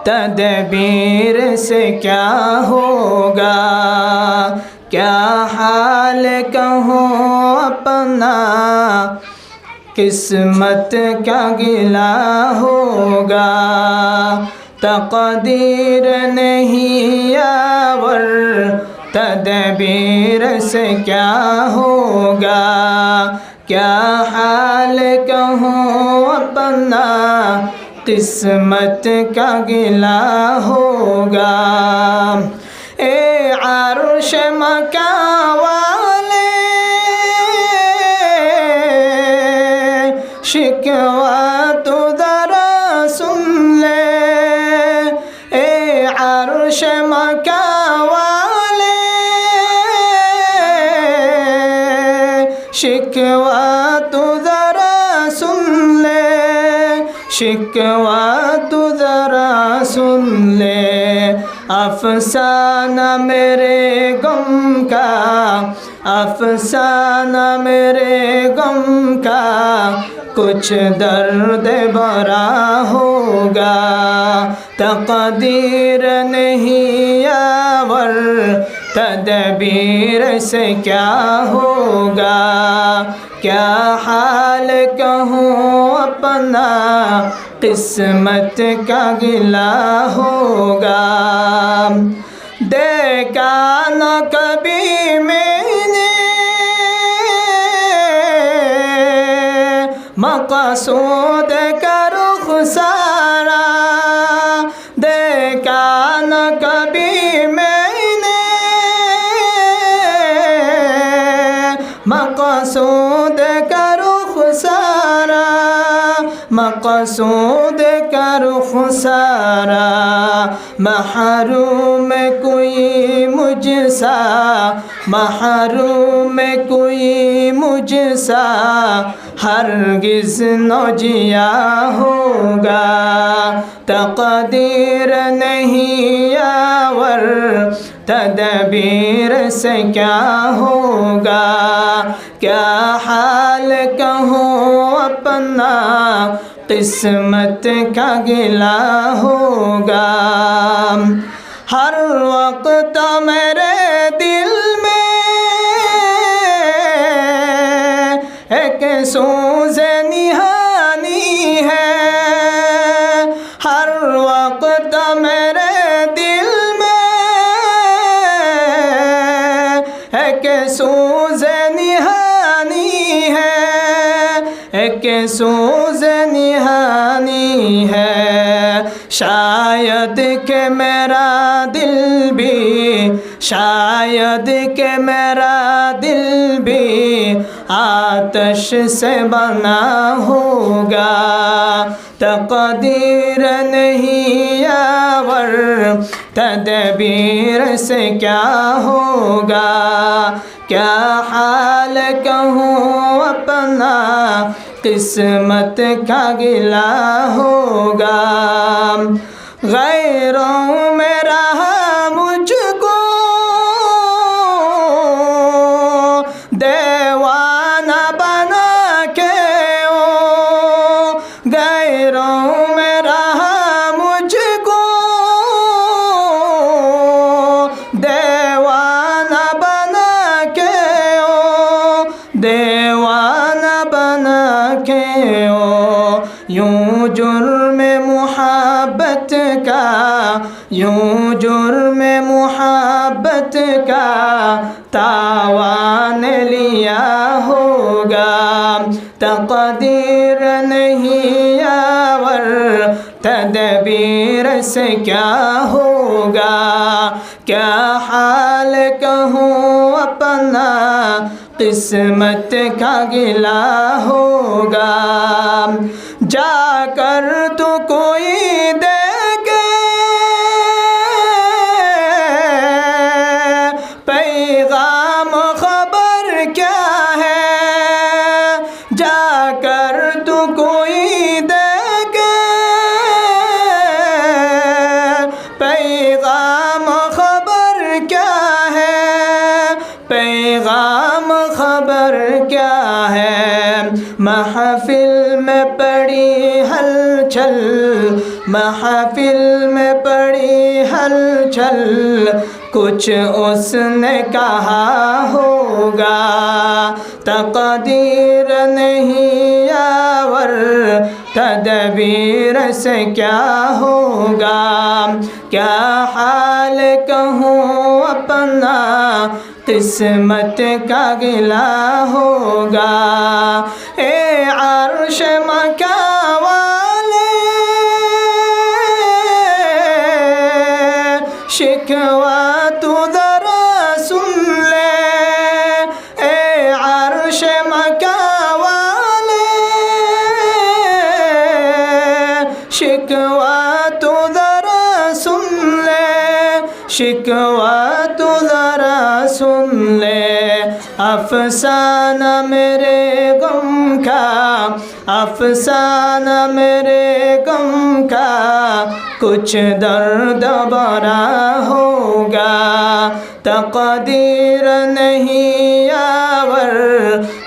तदबीर से क्या होगा, क्या हाल कहूँ अपना, किस्मत क्या गिला होगा। तकदीर नहीं यावर, तदबीर से क्या होगा, क्या हाल कहूँ अपना, किस्मत का गिला होगा। ए अर्श मका वाले शिकवा तो दरा सुन ले, ए अर्श मका वाले शिकवा तो दरा सुन ले, शिकवा तू ज़रा सुन ले। अफसाना मेरे गम का, अफसाना मेरे गम का, कुछ दर्द भरा होगा। तकदीर नहीं यावर, तदबीर से क्या होगा, क्या हाल कहूँ अपना, किस्मत का गिला होगा। देखा न कभी मैंने मक़सूद का रुख सारा, देखा न कभी मैंने मक़सूद का रुख सारा, मक़सूद का रुख सारा। महरूम कोई मुझसा, महरूम कोई मुझसा, हरगिज़ न जिया होगा। तकदीर नहीं यावर, तदबीर से क्या होगा, क्या हाल कहूँ अपना, किस्मत का गिला होगा। हर वक्त मेरे दिल में एक सूज़ निहानी है, हर वक्त मेरे दिल में एक सूज़ निहानी है, एक सूज़ निहानी है। शायद के मेरा दिल भी, शायद के मेरा दिल भी आतश से बना होगा। तकदीर नहीं यावर, तदबीर से क्या होगा, क्या हाल कहूँ अपना, किस्मत का गिला होगा। गैरों में रहा मुझको दीवाना बना के ओ, गैरों में रहा मुझको दीवाना बना के ओ, दीवाना बना के ओ। यूं जुर्म मुहब्बत का, यूं जुर्म मुहब्बत का तावान लिया होगा। तकदीर नहीं यावर, तदबीर से क्या होगा, क्या हाल कहूँ अपना, किस्मत का गिला होगा। जाकर तो कोई देखे पैगाम खबर क्या है, जाकर तो कोई देखे पैगाम खबर क्या है, पैगाम खबर क्या है। महफिल में पड़ी हलचल, महफिल में पड़ी हलचल कुछ उसने कहा होगा, तकदीर नहीं यावर तदबीर से क्या होगा। क्या हाल कहूँ अपना किस्मत का गिला होगा। ए अर्श मका वाले शिकवा तू जरा सुन ले। ए अर्श मका वाले शिकवा तू जरा सुन ले, शिकवा तू जरा सुन ले। अफसाना मेरे गम का, अफसाना मेरे गम का कुछ दर्द बरा होगा, तकदीर नहीं यावर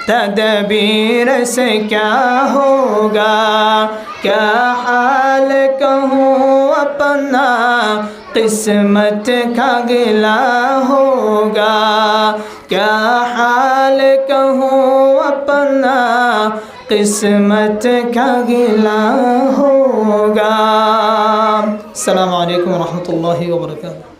तदबीर से क्या होगा। क्या हाल कहूँ अपना किस्मत का गिला होगा। क्या हाल कहूँ अपना किस्मत का गिला होगा। अस्सलामु अलैकुम व रहमतुल्लाहि व बरकातुहू।